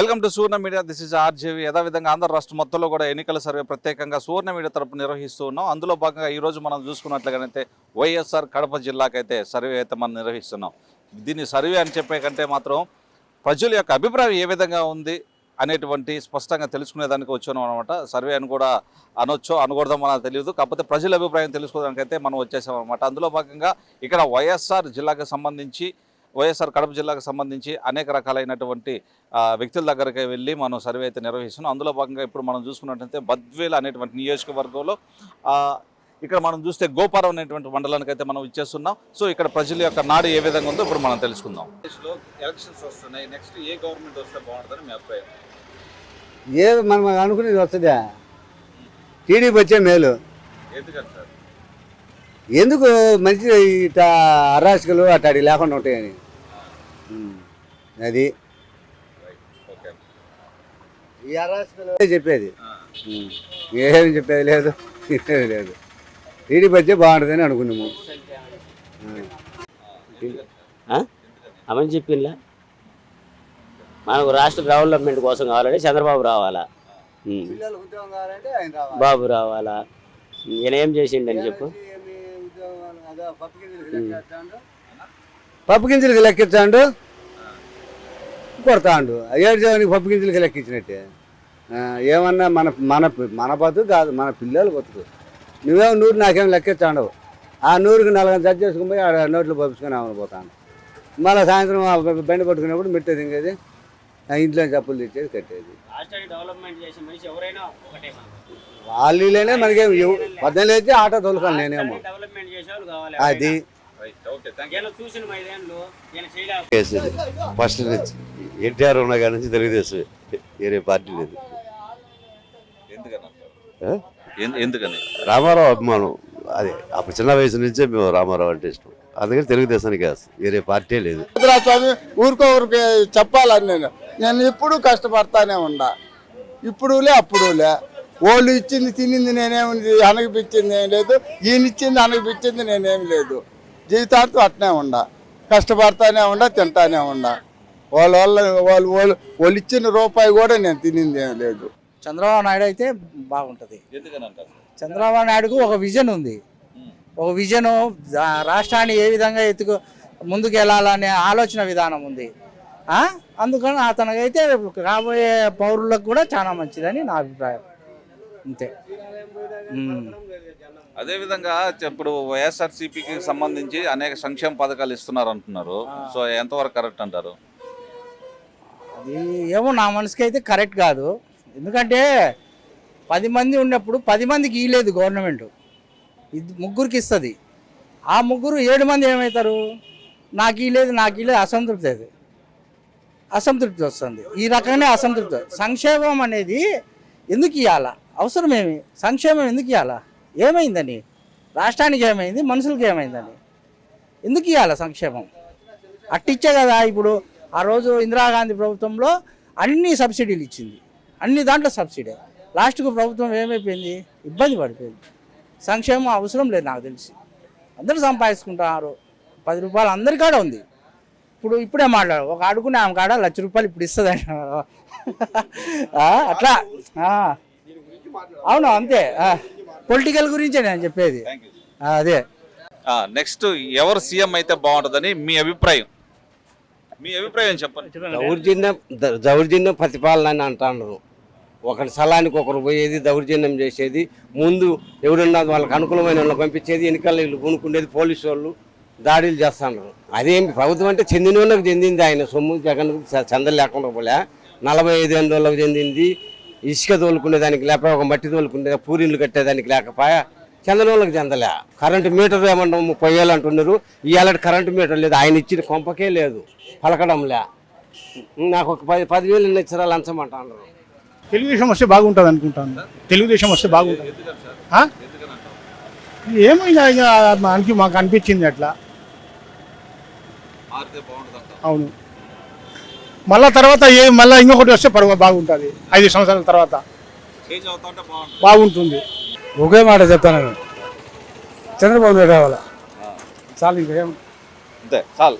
Welcome to Suvarna media. This is RGV. యథావిధంగా ఆంధ్ర రాష్ట్రం మొత్తంలో కూడా ఎన్నికల సర్వే ప్రత్యేకంగా సువర్ణ మీడియా తరపున నిర్వహిస్తూ ఉన్నాం. అందులో భాగంగా ఈరోజు మనం చూసుకున్నట్లుగానైతే వైఎస్ఆర్ కడప జిల్లాకైతే సర్వే అయితే మనం నిర్వహిస్తున్నాం. దీన్ని సర్వే అని చెప్పే కంటే మాత్రం ప్రజల యొక్క అభిప్రాయం ఏ విధంగా ఉంది అనేటువంటి స్పష్టంగా తెలుసుకునేదానికి వచ్చాను అనమాట. సర్వే అని కూడా అనొచ్చో అనకూడదో మనకు తెలియదు, కాకపోతే ప్రజల అభిప్రాయం తెలుసుకోవడానికైతే మనం వచ్చేసాం అనమాట. అందులో భాగంగా ఇక్కడ వైఎస్ఆర్ జిల్లాకు సంబంధించి వైఎస్ఆర్ కడప జిల్లాకు సంబంధించి అనేక రకాలైనటువంటి వ్యక్తుల దగ్గరికి వెళ్ళి మనం సర్వే అయితే నిర్వహిస్తున్నాం. అందులో భాగంగా ఇప్పుడు మనం చూసుకున్నట్లయితే బద్వేల్ అనేటువంటి నియోజకవర్గంలో ఇక్కడ మనం చూస్తే గోపారం అనేటువంటి మండలానికి అయితే మనం ఇచ్చేస్తున్నాం. సో ఇక్కడ ప్రజల యొక్క నాడు ఏ విధంగా ఉందో ఇప్పుడు మనం తెలుసుకుందాం. ఎలక్షన్స్ వస్తున్నాయి, నెక్స్ట్ ఏ గవర్నమెంట్ వస్తే బాగుంటుందని మీ అభిప్రాయం? ఏది మనం అనుకునేది వస్తుందా? టీడీపీ వచ్చే మేలు. ఎందుకంటే సార్ ఎందుకు మంచి ఇట్లా అరాచకలు అట్టాడి లేకుండా ఉంటాయని అది ఈ అరాచకలు చెప్పేది. ఏమి చెప్పేది లేదు, లేదు. టీడీపీ వచ్చే బాగుంటుందని అనుకున్నాము. అవని చెప్పిందా మనకు రాష్ట్ర డెవలప్మెంట్ కోసం కావాలంటే చంద్రబాబు రావాలా, బాబు రావాలా. ఈయన ఏం చేసిండని చెప్పు. పప్పు గింజలకి లెక్కించాడు, కొడతాడు. ఏడు జవానికి పప్పు గింజలకి లెక్కించినట్టే. ఏమన్నా మన మన మన బతుకు కాదు, మన పిల్లలు బతుకు. నువ్వేమో 100 నాకేం లెక్కించాడవు. ఆ 100కి 4 జడ్జి చేసుకుని పోయి ఆడ నోట్లు పంపించుకొని పోతాను. మళ్ళీ సాయంత్రం బండి పట్టుకునేప్పుడు మిట్టేది ఇంకేది ఇంట్లో చెప్పులు తెచ్చేది కట్టేది. వాళ్ళనే మనకేం 18 అయితే ఆటో తోలుకాను నేనేమో అది. ఫస్ట్ నుంచి ఎన్టీఆర్ ఉన్న కాడి నుంచి తెలుగుదేశం, వేరే పార్టీ లేదు. ఎందుకని? రామారావు అభిమానం. అదే అప్పుడు చిన్న వయసు నుంచే మేము రామారావు అంటే ఇష్టం, అందుకని తెలుగుదేశానికి వేస్తాం, వేరే పార్టీ లేదు. స్వామి ఊరికొరికి చెప్పాలని నేను ఎప్పుడు కష్టపడతానే ఉండా. ఇప్పుడులే అప్పుడులే. వాళ్ళు ఇచ్చింది తినింది నేనేమి అనగిపించింది ఏం లేదు, ఈయన ఇచ్చింది అనగిపించింది నేనేం లేదు. జీవితాంతం అట్నే ఉండా, కష్టపడతానే ఉండా, తింటానే ఉండా. వాళ్ళు ఇచ్చిన రూపాయి కూడా నేను తినింది ఏం లేదు. చంద్రబాబు నాయుడు అయితే బాగుంటుంది. చంద్రబాబు నాయుడుకు ఒక విజన్ ఉంది. ఒక విజను రాష్ట్రాన్ని ఏ విధంగా ముందుకు వెళ్ళాలనే ఆలోచన విధానం ఉంది. అందుకని అతనికైతే రాబోయే పౌరులకు కూడా చాలా మంచిదని నా అభిప్రాయం. అంతే. అదేవిధంగా ఇప్పుడు వైఎస్ఆర్సీపీకి సంబంధించి అనేక సంక్షేమ పథకాలు ఇస్తున్నారు అంటున్నారు. సో ఎంతవరకు కరెక్ట్ అంటారు? అది ఏమో నా మనసుకి అయితే కరెక్ట్ కాదు. ఎందుకంటే 10 మంది ఉన్నప్పుడు 10 మందికి ఇవ్వలేదు గవర్నమెంట్, ముగ్గురికి ఇస్తుంది. ఆ ముగ్గురు 7 మంది ఏమవుతారు? నాకు ఇవ్వలేదు అసంతృప్తి వస్తుంది. ఈ రకంగానే అసంతృప్తి. సంక్షేమం అనేది ఎందుకు ఇవ్వాలా? అవసరమేమి? సంక్షేమం ఎందుకు ఇవ్వాలా? ఏమైందని? రాష్ట్రానికి ఏమైంది? మనుషులకి ఏమైందని? ఎందుకు ఇవ్వాలా సంక్షేమం? అట్టిచ్చే కదా. ఇప్పుడు ఆ రోజు ఇందిరాగాంధీ ప్రభుత్వంలో అన్ని సబ్సిడీలు ఇచ్చింది, అన్ని దాంట్లో సబ్సిడీ. లాస్ట్కు ప్రభుత్వం ఏమైపోయింది? ఇబ్బంది పడిపోయింది. సంక్షేమం అవసరం లేదు నాకు తెలిసి. అందరూ సంపాదించుకుంటున్నారు. 10 రూపాయలు అందరికాడ ఉంది. ఇప్పుడే మాట్లాడు, ఒక అడుగునే ఆమె కాడ 1,00,000 రూపాయలు ఇప్పుడు ఇస్తుంది అంటున్నారు. అట్లా అవును, అంతే. పొలిటికల్ గురించే నేను చెప్పేది. అదే. నెక్స్ట్ ఎవరు సీఎం అయితే బాగుంటుందని మీ అభిప్రాయం? మీ అభిప్రాయం చెప్పండి. దౌర్జన్యం ప్రతిపాలన అని అంటున్నారు. ఒకరి స్థలానికి ఒకరు పోయేది, దౌర్జన్యం చేసేది, ముందు ఎవరున్నా వాళ్ళకి అనుకూలమైన వాళ్ళని పంపించేది, ఎన్నికల్లో వీళ్ళు కొనుక్కునేది, పోలీసు వాళ్ళు దాడులు చేస్తున్నారు. అదేం ప్రభుత్వం అంటే చెందిన వాళ్ళకి చెందింది. ఆయన సొమ్ము జగన్ చందలు లేకుండా పోలే. 45 వాళ్ళకి చెందింది. ఇసుక తోలుకునేదానికి లేకపోయా, ఒక మట్టి తోలుకునే పూరీలు కట్టేదానికి లేకపోయా, చెందిన వాళ్ళకి చెందలే. కరెంటు మీటర్ ఏమన్నా 30,000 అంటున్నారు. ఇవాళ కరెంటు మీటర్ లేదు, ఆయన ఇచ్చిన కొంపకే లేదు, పలకడంలే. నాకు ఒక 10,000 ఇచ్చారా లంచం అంటున్నారు. తెలుగుదేశం వస్తే బాగుంటుంది అనుకుంటాను. తెలుగుదేశం వస్తే బాగుంటుంది. ఏమో ఇక మాకు అనిపించింది అట్లా. అవును. మళ్ళా తర్వాత మళ్ళీ ఇంకొకటి వస్తే బాగుంటుంది. 5 సంవత్సరాల తర్వాత బాగుంటుంది. ఒకే మాట చెప్తాను, చంద్రబాబు నాయుడు రావాలా చాలు. ఇంకా అంతే చాలు.